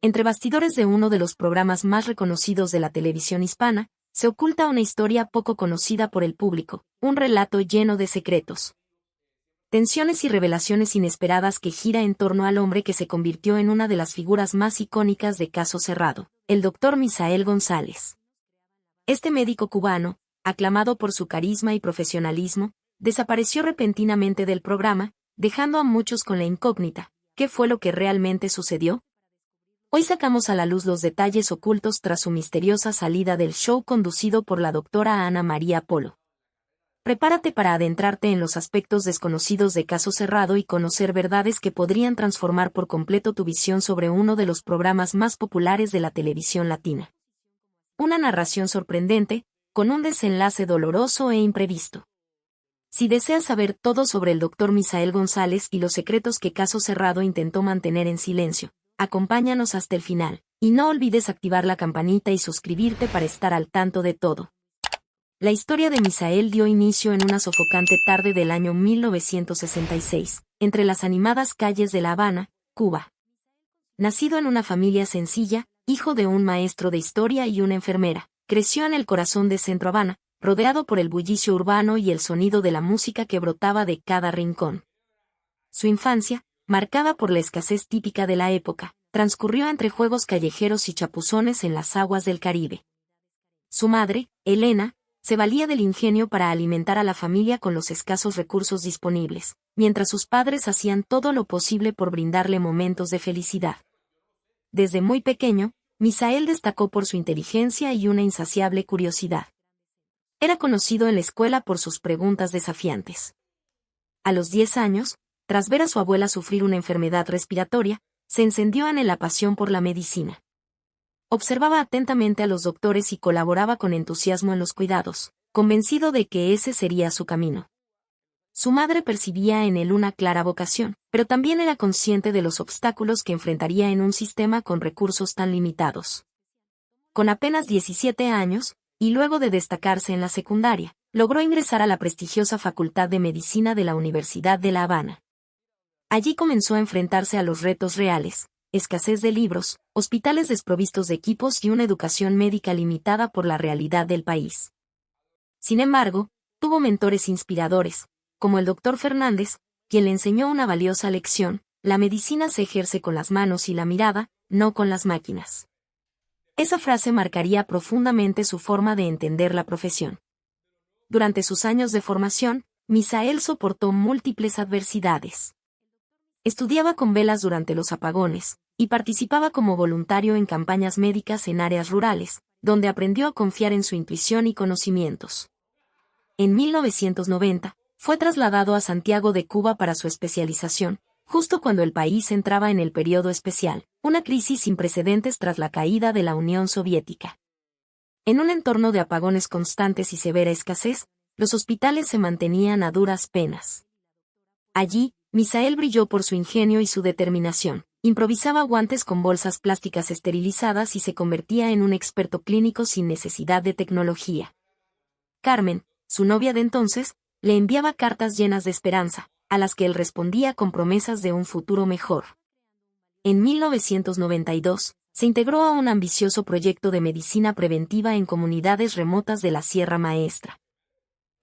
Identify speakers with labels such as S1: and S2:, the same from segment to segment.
S1: Entre bastidores de uno de los programas más reconocidos de la televisión hispana, se oculta una historia poco conocida por el público, un relato lleno de secretos, tensiones y revelaciones inesperadas que gira en torno al hombre que se convirtió en una de las figuras más icónicas de Caso Cerrado, el Dr. Misael González. Este médico cubano, aclamado por su carisma y profesionalismo, desapareció repentinamente del programa, dejando a muchos con la incógnita: ¿qué fue lo que realmente sucedió? Hoy sacamos a la luz los detalles ocultos tras su misteriosa salida del show conducido por la doctora Ana María Polo. Prepárate para adentrarte en los aspectos desconocidos de Caso Cerrado y conocer verdades que podrían transformar por completo tu visión sobre uno de los programas más populares de la televisión latina. Una narración sorprendente, con un desenlace doloroso e imprevisto. Si deseas saber todo sobre el Dr. Misael González y los secretos que Caso Cerrado intentó mantener en silencio, acompáñanos hasta el final, y no olvides activar la campanita y suscribirte para estar al tanto de todo. La historia de Misael dio inicio en una sofocante tarde del año 1966, entre las animadas calles de La Habana, Cuba. Nacido en una familia sencilla, hijo de un maestro de historia y una enfermera, creció en el corazón de Centro Habana, rodeado por el bullicio urbano y el sonido de la música que brotaba de cada rincón. Su infancia, marcada por la escasez típica de la época, transcurrió entre juegos callejeros y chapuzones en las aguas del Caribe. Su madre, Elena, se valía del ingenio para alimentar a la familia con los escasos recursos disponibles, mientras sus padres hacían todo lo posible por brindarle momentos de felicidad. Desde muy pequeño, Misael destacó por su inteligencia y una insaciable curiosidad. Era conocido en la escuela por sus preguntas desafiantes. A los 10 años, tras ver a su abuela sufrir una enfermedad respiratoria, se encendió en la pasión por la medicina. Observaba atentamente a los doctores y colaboraba con entusiasmo en los cuidados, convencido de que ese sería su camino. Su madre percibía en él una clara vocación, pero también era consciente de los obstáculos que enfrentaría en un sistema con recursos tan limitados. Con apenas 17 años, y luego de destacarse en la secundaria, logró ingresar a la prestigiosa Facultad de Medicina de la Universidad de La Habana. Allí comenzó a enfrentarse a los retos reales: escasez de libros, hospitales desprovistos de equipos y una educación médica limitada por la realidad del país. Sin embargo, tuvo mentores inspiradores, como el Dr. Fernández, quien le enseñó una valiosa lección: la medicina se ejerce con las manos y la mirada, no con las máquinas. Esa frase marcaría profundamente su forma de entender la profesión. Durante sus años de formación, Misael soportó múltiples adversidades. Estudiaba con velas durante los apagones, y participaba como voluntario en campañas médicas en áreas rurales, donde aprendió a confiar en su intuición y conocimientos. En 1990, fue trasladado a Santiago de Cuba para su especialización, justo cuando el país entraba en el periodo especial, una crisis sin precedentes tras la caída de la Unión Soviética. En un entorno de apagones constantes y severa escasez, los hospitales se mantenían a duras penas. Allí, Misael brilló por su ingenio y su determinación. Improvisaba guantes con bolsas plásticas esterilizadas y se convertía en un experto clínico sin necesidad de tecnología. Carmen, su novia de entonces, le enviaba cartas llenas de esperanza, a las que él respondía con promesas de un futuro mejor. En 1992, se integró a un ambicioso proyecto de medicina preventiva en comunidades remotas de la Sierra Maestra.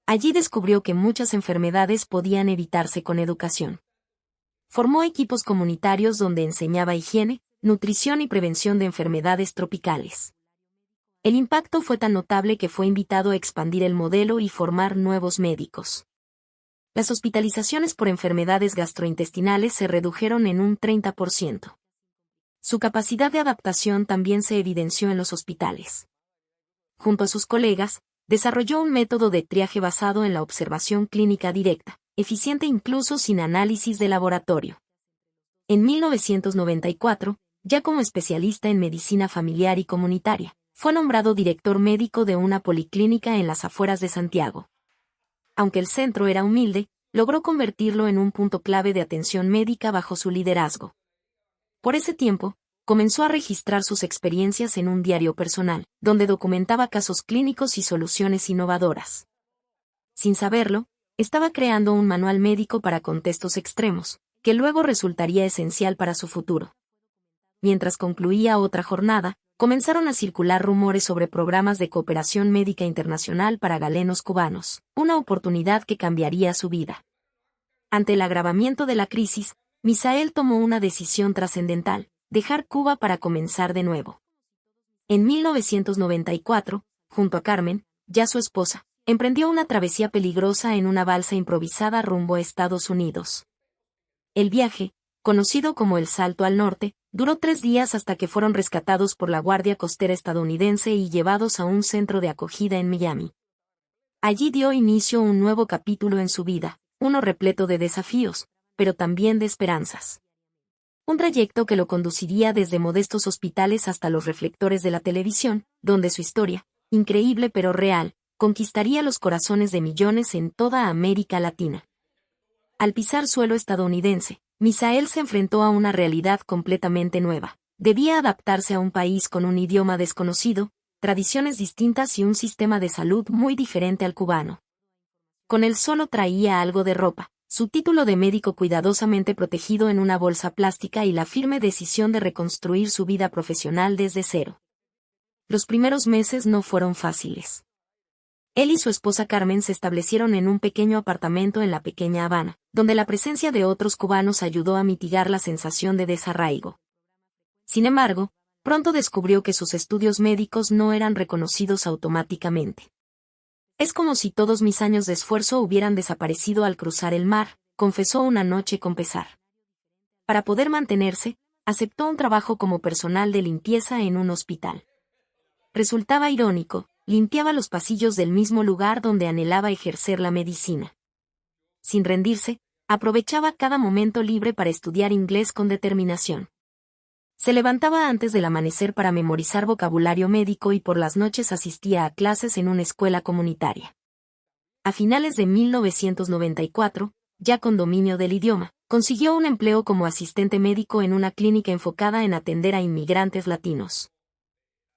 S1: Allí descubrió que muchas enfermedades podían evitarse con educación. Formó equipos comunitarios donde enseñaba higiene, nutrición y prevención de enfermedades tropicales. El impacto fue tan notable que fue invitado a expandir el modelo y formar nuevos médicos. Las hospitalizaciones por enfermedades gastrointestinales se redujeron en un 30%. Su capacidad de adaptación también se evidenció en los hospitales. Junto a sus colegas, desarrolló un método de triaje basado en la observación clínica directa, eficiente incluso sin análisis de laboratorio. En 1994, ya como especialista en medicina familiar y comunitaria, fue nombrado director médico de una policlínica en las afueras de Santiago. Aunque el centro era humilde, logró convertirlo en un punto clave de atención médica bajo su liderazgo. Por ese tiempo, comenzó a registrar sus experiencias en un diario personal, donde documentaba casos clínicos y soluciones innovadoras. Sin saberlo, estaba creando un manual médico para contextos extremos, que luego resultaría esencial para su futuro. mientras concluía otra jornada, comenzaron a circular rumores sobre programas de cooperación médica internacional para galenos cubanos, una oportunidad que cambiaría su vida. Ante el agravamiento de la crisis, Misael tomó una decisión trascendental: dejar Cuba para comenzar de nuevo. En 1994, junto a Carmen, ya su esposa, emprendió una travesía peligrosa en una balsa improvisada rumbo a Estados Unidos. El viaje, conocido como el Salto al Norte, duró 3 días hasta que fueron rescatados por la Guardia Costera estadounidense y llevados a un centro de acogida en Miami. Allí dio inicio un nuevo capítulo en su vida, uno repleto de desafíos, pero también de esperanzas. Un trayecto que lo conduciría desde modestos hospitales hasta los reflectores de la televisión, donde su historia, increíble pero real, conquistaría los corazones de millones en toda América Latina. Al pisar suelo estadounidense, Misael se enfrentó a una realidad completamente nueva. Debía adaptarse a un país con un idioma desconocido, tradiciones distintas y un sistema de salud muy diferente al cubano. Con él solo traía algo de ropa, su título de médico cuidadosamente protegido en una bolsa plástica y la firme decisión de reconstruir su vida profesional desde cero. Los primeros meses no fueron fáciles. Él y su esposa Carmen se establecieron en un pequeño apartamento en la pequeña Habana, donde la presencia de otros cubanos ayudó a mitigar la sensación de desarraigo. Sin embargo, pronto descubrió que sus estudios médicos no eran reconocidos automáticamente. Es como si todos mis años de esfuerzo hubieran desaparecido al cruzar el mar, confesó una noche con pesar. Para poder mantenerse, aceptó un trabajo como personal de limpieza en un hospital. Resultaba irónico, limpiaba los pasillos del mismo lugar donde anhelaba ejercer la medicina. Sin rendirse, aprovechaba cada momento libre para estudiar inglés con determinación. Se levantaba antes del amanecer para memorizar vocabulario médico y por las noches asistía a clases en una escuela comunitaria. A finales de 1994, ya con dominio del idioma, consiguió un empleo como asistente médico en una clínica enfocada en atender a inmigrantes latinos.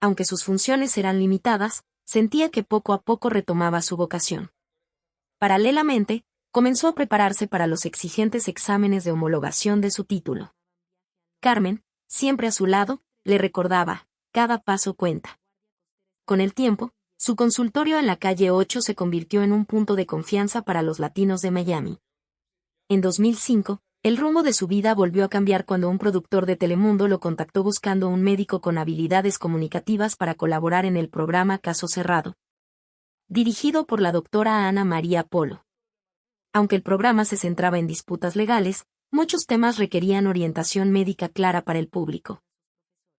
S1: Aunque sus funciones eran limitadas, sentía que poco a poco retomaba su vocación. Paralelamente, comenzó a prepararse para los exigentes exámenes de homologación de su título. Carmen, siempre a su lado, le recordaba: cada paso cuenta. Con el tiempo, su consultorio en la calle 8 se convirtió en un punto de confianza para los latinos de Miami. En 2005, el rumbo de su vida volvió a cambiar cuando un productor de Telemundo lo contactó buscando un médico con habilidades comunicativas para colaborar en el programa Caso Cerrado, dirigido por la doctora Ana María Polo. Aunque el programa se centraba en disputas legales, muchos temas requerían orientación médica clara para el público.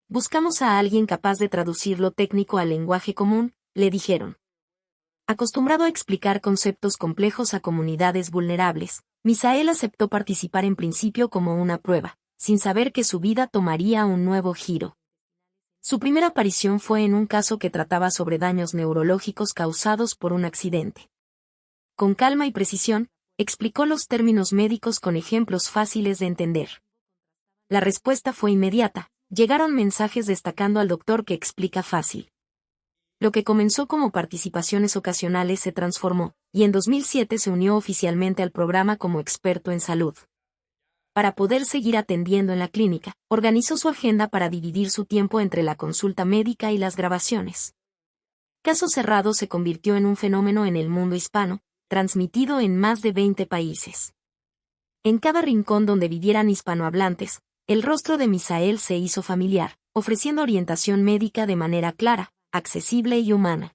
S1: Buscamos a alguien capaz de traducir lo técnico al lenguaje común, le dijeron. Acostumbrado a explicar conceptos complejos a comunidades vulnerables, Misael aceptó participar en principio como una prueba, sin saber que su vida tomaría un nuevo giro. Su primera aparición fue en un caso que trataba sobre daños neurológicos causados por un accidente. Con calma y precisión, explicó los términos médicos con ejemplos fáciles de entender. La respuesta fue inmediata, llegaron mensajes destacando al doctor que explica fácil. Lo que comenzó como participaciones ocasionales se transformó, y en 2007 se unió oficialmente al programa como experto en salud. Para poder seguir atendiendo en la clínica, organizó su agenda para dividir su tiempo entre la consulta médica y las grabaciones. Caso Cerrado se convirtió en un fenómeno en el mundo hispano, transmitido en más de 20 países. En cada rincón donde vivieran hispanohablantes, el rostro de Misael se hizo familiar, ofreciendo orientación médica de manera clara, accesible y humana.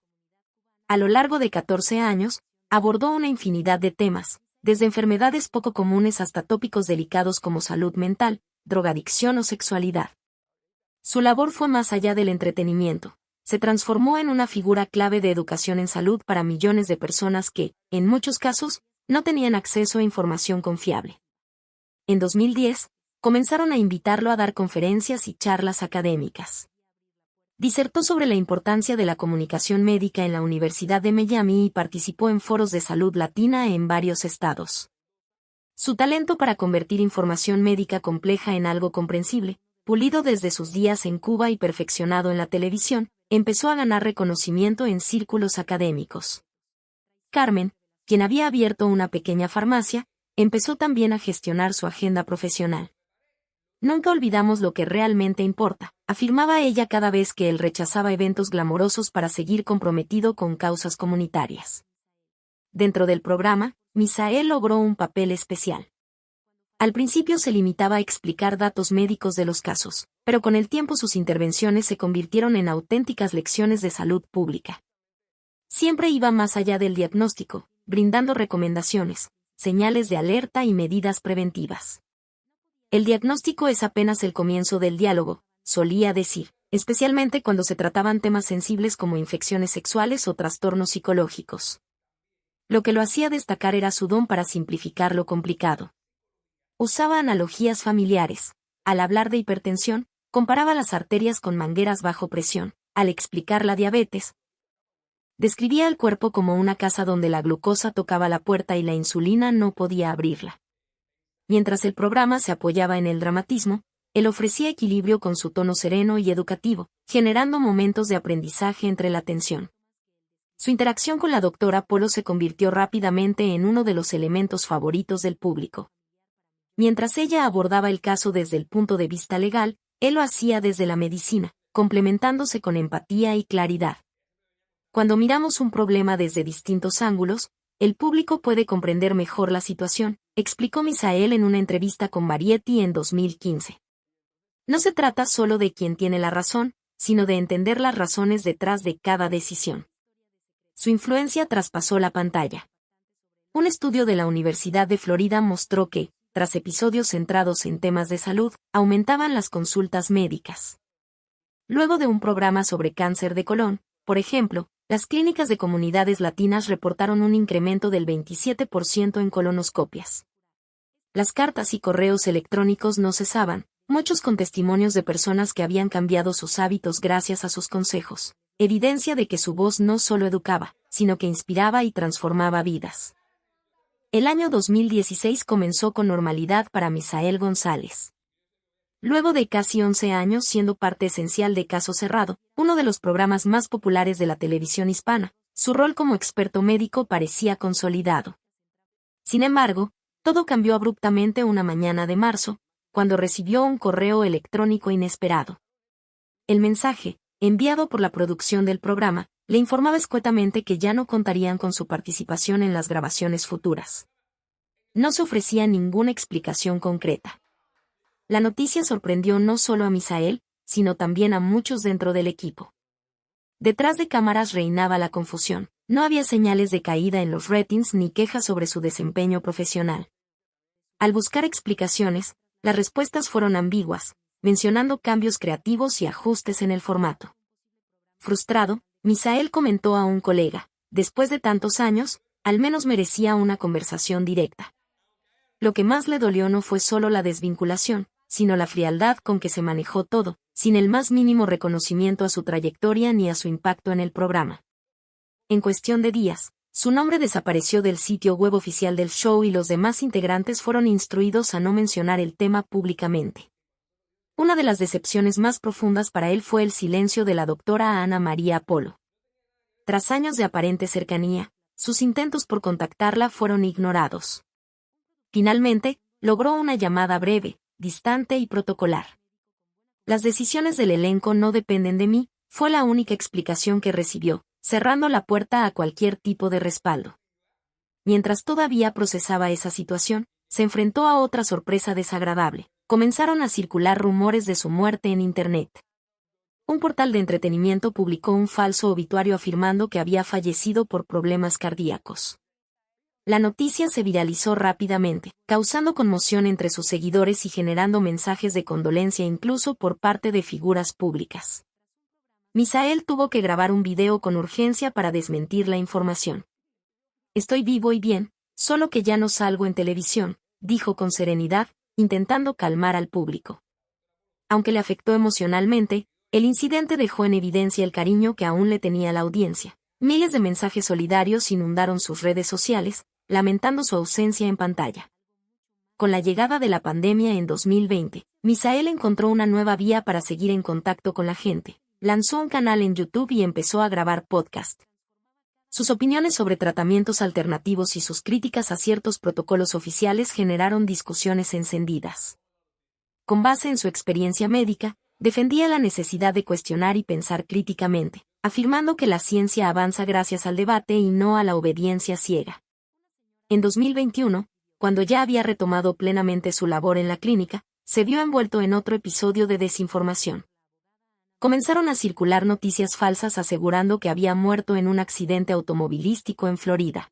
S1: A lo largo de 14 años, abordó una infinidad de temas, desde enfermedades poco comunes hasta tópicos delicados como salud mental, drogadicción o sexualidad. Su labor fue más allá del entretenimiento. Se transformó en una figura clave de educación en salud para millones de personas que, en muchos casos, no tenían acceso a información confiable. En 2010, comenzaron a invitarlo a dar conferencias y charlas académicas. Disertó sobre la importancia de la comunicación médica en la Universidad de Miami y participó en foros de salud latina en varios estados. Su talento para convertir información médica compleja en algo comprensible, pulido desde sus días en Cuba y perfeccionado en la televisión, empezó a ganar reconocimiento en círculos académicos. Carmen, quien había abierto una pequeña farmacia, empezó también a gestionar su agenda profesional. Nunca olvidamos lo que realmente importa, afirmaba ella cada vez que él rechazaba eventos glamorosos para seguir comprometido con causas comunitarias. Dentro del programa, Misael logró un papel especial. Al principio se limitaba a explicar datos médicos de los casos, pero con el tiempo sus intervenciones se convirtieron en auténticas lecciones de salud pública. Siempre iba más allá del diagnóstico, brindando recomendaciones, señales de alerta y medidas preventivas. El diagnóstico es apenas el comienzo del diálogo, solía decir, especialmente cuando se trataban temas sensibles como infecciones sexuales o trastornos psicológicos. Lo que lo hacía destacar era su don para simplificar lo complicado. Usaba analogías familiares. Al hablar de hipertensión, comparaba las arterias con mangueras bajo presión. Al explicar la diabetes, describía el cuerpo como una casa donde la glucosa tocaba la puerta y la insulina no podía abrirla. Mientras el programa se apoyaba en el dramatismo, él ofrecía equilibrio con su tono sereno y educativo, generando momentos de aprendizaje entre la tensión. Su interacción con la doctora Polo se convirtió rápidamente en uno de los elementos favoritos del público. Mientras ella abordaba el caso desde el punto de vista legal, él lo hacía desde la medicina, complementándose con empatía y claridad. Cuando miramos un problema desde distintos ángulos, el público puede comprender mejor la situación, explicó Misael en una entrevista con Variety en 2015. No se trata solo de quién tiene la razón, sino de entender las razones detrás de cada decisión. Su influencia traspasó la pantalla. Un estudio de la Universidad de Florida mostró que, tras episodios centrados en temas de salud, aumentaban las consultas médicas. Luego de un programa sobre cáncer de colon, por ejemplo, las clínicas de comunidades latinas reportaron un incremento del 27% en colonoscopias. Las cartas y correos electrónicos no cesaban, muchos con testimonios de personas que habían cambiado sus hábitos gracias a sus consejos, evidencia de que su voz no solo educaba, sino que inspiraba y transformaba vidas. El año 2016 comenzó con normalidad para Misael González. Luego de casi 11 años siendo parte esencial de Caso Cerrado, uno de los programas más populares de la televisión hispana, su rol como experto médico parecía consolidado. Sin embargo, todo cambió abruptamente una mañana de marzo, cuando recibió un correo electrónico inesperado. El mensaje, enviado por la producción del programa, le informaba escuetamente que ya no contarían con su participación en las grabaciones futuras. No se ofrecía ninguna explicación concreta. La noticia sorprendió no solo a Misael, sino también a muchos dentro del equipo. Detrás de cámaras reinaba la confusión, no había señales de caída en los ratings ni quejas sobre su desempeño profesional. Al buscar explicaciones, las respuestas fueron ambiguas, mencionando cambios creativos y ajustes en el formato. Frustrado, Misael comentó a un colega, después de tantos años, al menos merecía una conversación directa. Lo que más le dolió no fue solo la desvinculación, sino la frialdad con que se manejó todo, sin el más mínimo reconocimiento a su trayectoria ni a su impacto en el programa. En cuestión de días, su nombre desapareció del sitio web oficial del show y los demás integrantes fueron instruidos a no mencionar el tema públicamente. Una de las decepciones más profundas para él fue el silencio de la doctora Ana María Polo. Tras años de aparente cercanía, sus intentos por contactarla fueron ignorados. Finalmente, logró una llamada breve, distante y protocolar. Las decisiones del elenco no dependen de mí, fue la única explicación que recibió, cerrando la puerta a cualquier tipo de respaldo. Mientras todavía procesaba esa situación, se enfrentó a otra sorpresa desagradable. Comenzaron a circular rumores de su muerte en Internet. Un portal de entretenimiento publicó un falso obituario afirmando que había fallecido por problemas cardíacos. La noticia se viralizó rápidamente, causando conmoción entre sus seguidores y generando mensajes de condolencia incluso por parte de figuras públicas. Misael tuvo que grabar un video con urgencia para desmentir la información. Estoy vivo y bien, solo que ya no salgo en televisión, dijo con serenidad, intentando calmar al público. Aunque le afectó emocionalmente, el incidente dejó en evidencia el cariño que aún le tenía la audiencia. Miles de mensajes solidarios inundaron sus redes sociales, lamentando su ausencia en pantalla. Con la llegada de la pandemia en 2020, Misael encontró una nueva vía para seguir en contacto con la gente. Lanzó un canal en YouTube y empezó a grabar podcast. Sus opiniones sobre tratamientos alternativos y sus críticas a ciertos protocolos oficiales generaron discusiones encendidas. con base en su experiencia médica, defendía la necesidad de cuestionar y pensar críticamente, afirmando que la ciencia avanza gracias al debate y no a la obediencia ciega. En 2021, cuando ya había retomado plenamente su labor en la clínica, se vio envuelto en otro episodio de desinformación. Comenzaron a circular noticias falsas asegurando que había muerto en un accidente automovilístico en Florida.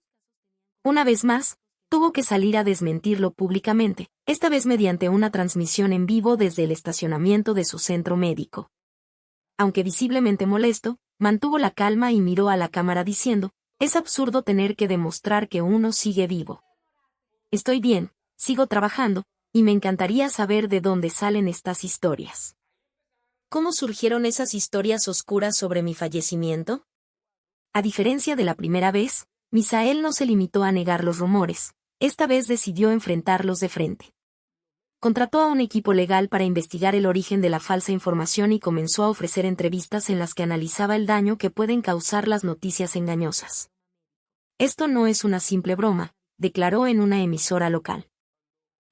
S1: Una vez más, tuvo que salir a desmentirlo públicamente, esta vez mediante una transmisión en vivo desde el estacionamiento de su centro médico. Aunque visiblemente molesto, mantuvo la calma y miró a la cámara diciendo, «Es absurdo tener que demostrar que uno sigue vivo. Estoy bien, sigo trabajando, y me encantaría saber de dónde salen estas historias. ¿Cómo surgieron esas historias oscuras sobre mi fallecimiento?» A diferencia de la primera vez, Misael no se limitó a negar los rumores, esta vez decidió enfrentarlos de frente. Contrató a un equipo legal para investigar el origen de la falsa información y comenzó a ofrecer entrevistas en las que analizaba el daño que pueden causar las noticias engañosas. «Esto no es una simple broma», declaró en una emisora local.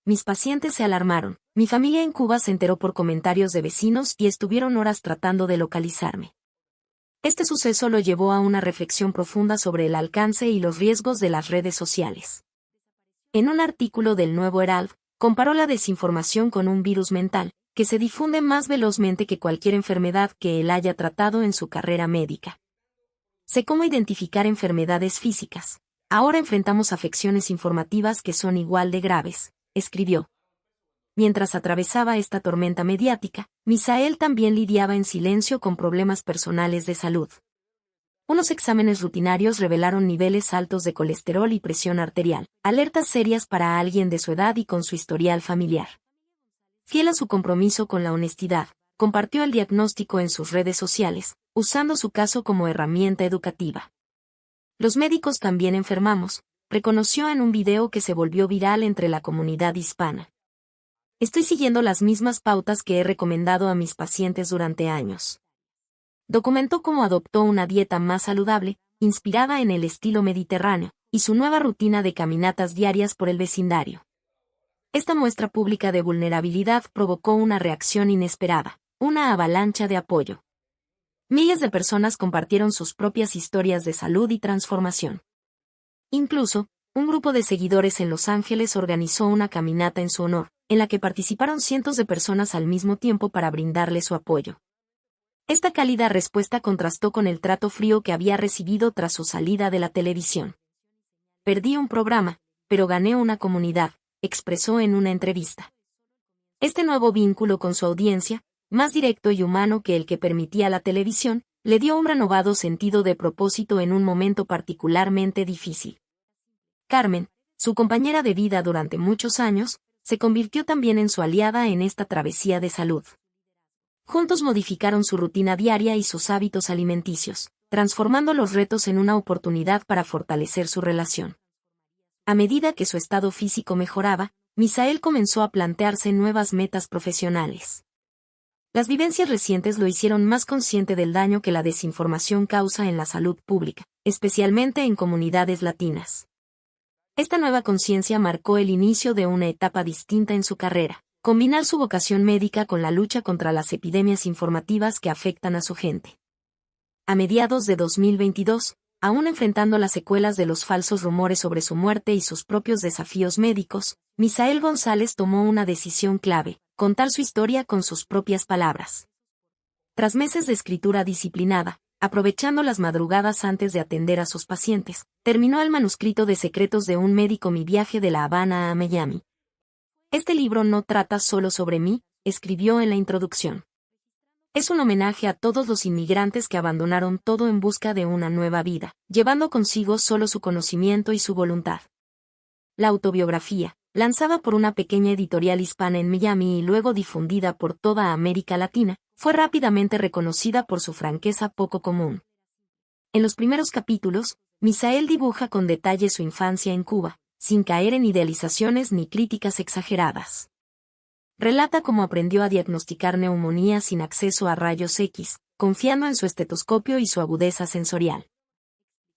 S1: «Mis pacientes se alarmaron, mi familia en Cuba se enteró por comentarios de vecinos y estuvieron horas tratando de localizarme». Este suceso lo llevó a una reflexión profunda sobre el alcance y los riesgos de las redes sociales. En un artículo del Nuevo Herald, comparó la desinformación con un virus mental, que se difunde más velozmente que cualquier enfermedad que él haya tratado en su carrera médica. Sé cómo identificar enfermedades físicas. Ahora enfrentamos afecciones informativas que son igual de graves, escribió. Mientras atravesaba esta tormenta mediática, Misael también lidiaba en silencio con problemas personales de salud. Unos exámenes rutinarios revelaron niveles altos de colesterol y presión arterial, alertas serias para alguien de su edad y con su historial familiar. Fiel a su compromiso con la honestidad, compartió el diagnóstico en sus redes sociales, usando su caso como herramienta educativa. «Los médicos también enfermamos», reconoció en un video que se volvió viral entre la comunidad hispana. «Estoy siguiendo las mismas pautas que he recomendado a mis pacientes durante años». Documentó cómo adoptó una dieta más saludable, inspirada en el estilo mediterráneo, y su nueva rutina de caminatas diarias por el vecindario. Esta muestra pública de vulnerabilidad provocó una reacción inesperada, una avalancha de apoyo. Miles de personas compartieron sus propias historias de salud y transformación. Incluso, un grupo de seguidores en Los Ángeles organizó una caminata en su honor, en la que participaron cientos de personas al mismo tiempo para brindarle su apoyo. Esta cálida respuesta contrastó con el trato frío que había recibido tras su salida de la televisión. «Perdí un programa, pero gané una comunidad», expresó en una entrevista. Este nuevo vínculo con su audiencia, más directo y humano que el que permitía la televisión, le dio un renovado sentido de propósito en un momento particularmente difícil. Carmen, su compañera de vida durante muchos años, se convirtió también en su aliada en esta travesía de salud. Juntos modificaron su rutina diaria y sus hábitos alimenticios, transformando los retos en una oportunidad para fortalecer su relación. A medida que su estado físico mejoraba, Misael comenzó a plantearse nuevas metas profesionales. Las vivencias recientes lo hicieron más consciente del daño que la desinformación causa en la salud pública, especialmente en comunidades latinas. Esta nueva conciencia marcó el inicio de una etapa distinta en su carrera: combinar su vocación médica con la lucha contra las epidemias informativas que afectan a su gente. A mediados de 2022, aún enfrentando las secuelas de los falsos rumores sobre su muerte y sus propios desafíos médicos, Misael González tomó una decisión clave: contar su historia con sus propias palabras. Tras meses de escritura disciplinada, aprovechando las madrugadas antes de atender a sus pacientes, terminó el manuscrito de Secretos de un médico: Mi viaje de La Habana a Miami. «Este libro no trata solo sobre mí», escribió en la introducción. «Es un homenaje a todos los inmigrantes que abandonaron todo en busca de una nueva vida, llevando consigo solo su conocimiento y su voluntad». La autobiografía, lanzada por una pequeña editorial hispana en Miami y luego difundida por toda América Latina, fue rápidamente reconocida por su franqueza poco común. En los primeros capítulos, Misael dibuja con detalle su infancia en Cuba, sin caer en idealizaciones ni críticas exageradas. Relata cómo aprendió a diagnosticar neumonía sin acceso a rayos X, confiando en su estetoscopio y su agudeza sensorial.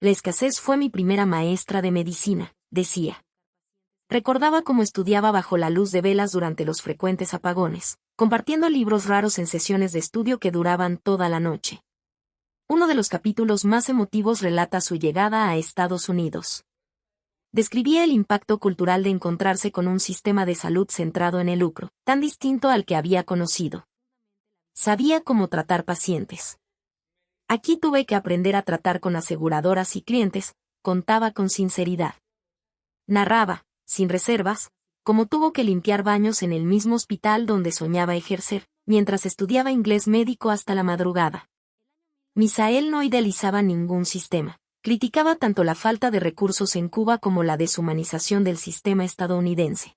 S1: «La escasez fue mi primera maestra de medicina», decía. Recordaba cómo estudiaba bajo la luz de velas durante los frecuentes apagones, compartiendo libros raros en sesiones de estudio que duraban toda la noche. Uno de los capítulos más emotivos relata su llegada a Estados Unidos. Describía el impacto cultural de encontrarse con un sistema de salud centrado en el lucro, tan distinto al que había conocido. Sabía cómo tratar pacientes. Aquí tuve que aprender a tratar con aseguradoras y clientes, contaba con sinceridad. Narraba, sin reservas, cómo tuvo que limpiar baños en el mismo hospital donde soñaba ejercer, mientras estudiaba inglés médico hasta la madrugada. Misael no idealizaba ningún sistema. Criticaba tanto la falta de recursos en Cuba como la deshumanización del sistema estadounidense.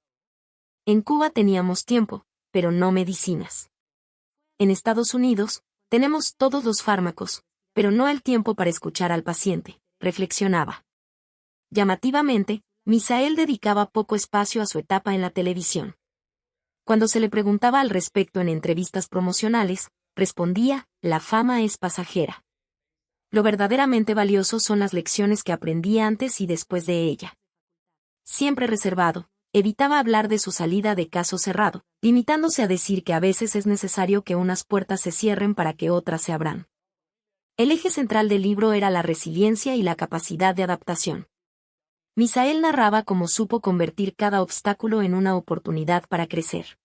S1: En Cuba teníamos tiempo, pero no medicinas. En Estados Unidos, tenemos todos los fármacos, pero no el tiempo para escuchar al paciente, reflexionaba. Llamativamente, Misael dedicaba poco espacio a su etapa en la televisión. Cuando se le preguntaba al respecto en entrevistas promocionales, respondía, la fama es pasajera. Lo verdaderamente valioso son las lecciones que aprendí antes y después de ella. Siempre reservado, evitaba hablar de su salida de caso cerrado, limitándose a decir que a veces es necesario que unas puertas se cierren para que otras se abran. El eje central del libro era la resiliencia y la capacidad de adaptación. Misael narraba cómo supo convertir cada obstáculo en una oportunidad para crecer.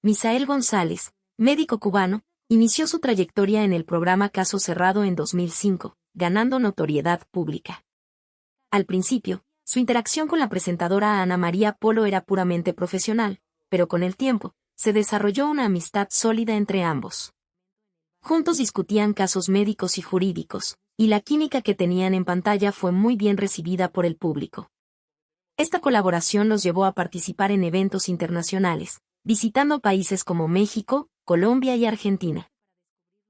S1: Misael González, médico cubano, inició su trayectoria en el programa Caso Cerrado en 2005, ganando notoriedad pública. Al principio, su interacción con la presentadora Ana María Polo era puramente profesional, pero con el tiempo, se desarrolló una amistad sólida entre ambos. Juntos discutían casos médicos y jurídicos, y la química que tenían en pantalla fue muy bien recibida por el público. Esta colaboración los llevó a participar en eventos internacionales, visitando países como México, Colombia y Argentina.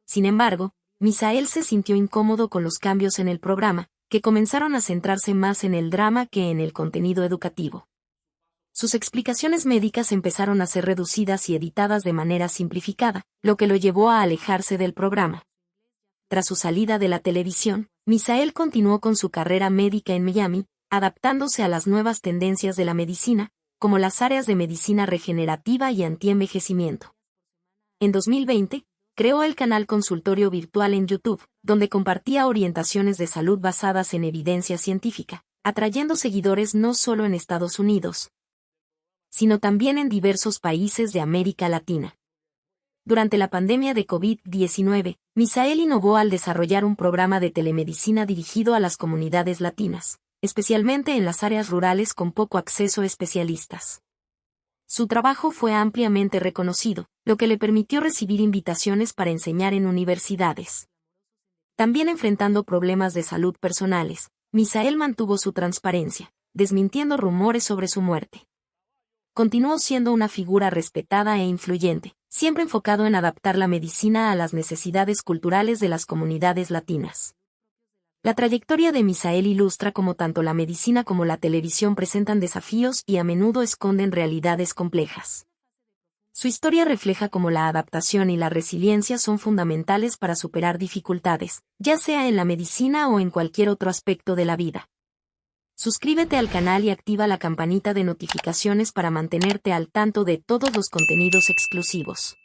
S1: Sin embargo, Misael se sintió incómodo con los cambios en el programa, que comenzaron a centrarse más en el drama que en el contenido educativo. Sus explicaciones médicas empezaron a ser reducidas y editadas de manera simplificada, lo que lo llevó a alejarse del programa. Tras su salida de la televisión, Misael continuó con su carrera médica en Miami, adaptándose a las nuevas tendencias de la medicina, como las áreas de medicina regenerativa y antienvejecimiento. En 2020, creó el canal Consultorio Virtual en YouTube, donde compartía orientaciones de salud basadas en evidencia científica, atrayendo seguidores no solo en Estados Unidos, sino también en diversos países de América Latina. Durante la pandemia de COVID-19, Misael innovó al desarrollar un programa de telemedicina dirigido a las comunidades latinas, especialmente en las áreas rurales con poco acceso a especialistas. Su trabajo fue ampliamente reconocido, lo que le permitió recibir invitaciones para enseñar en universidades. También enfrentando problemas de salud personales, Misael mantuvo su transparencia, desmintiendo rumores sobre su muerte. Continuó siendo una figura respetada e influyente, siempre enfocado en adaptar la medicina a las necesidades culturales de las comunidades latinas. La trayectoria de Misael ilustra cómo tanto la medicina como la televisión presentan desafíos y a menudo esconden realidades complejas. Su historia refleja cómo la adaptación y la resiliencia son fundamentales para superar dificultades, ya sea en la medicina o en cualquier otro aspecto de la vida. Suscríbete al canal y activa la campanita de notificaciones para mantenerte al tanto de todos los contenidos exclusivos.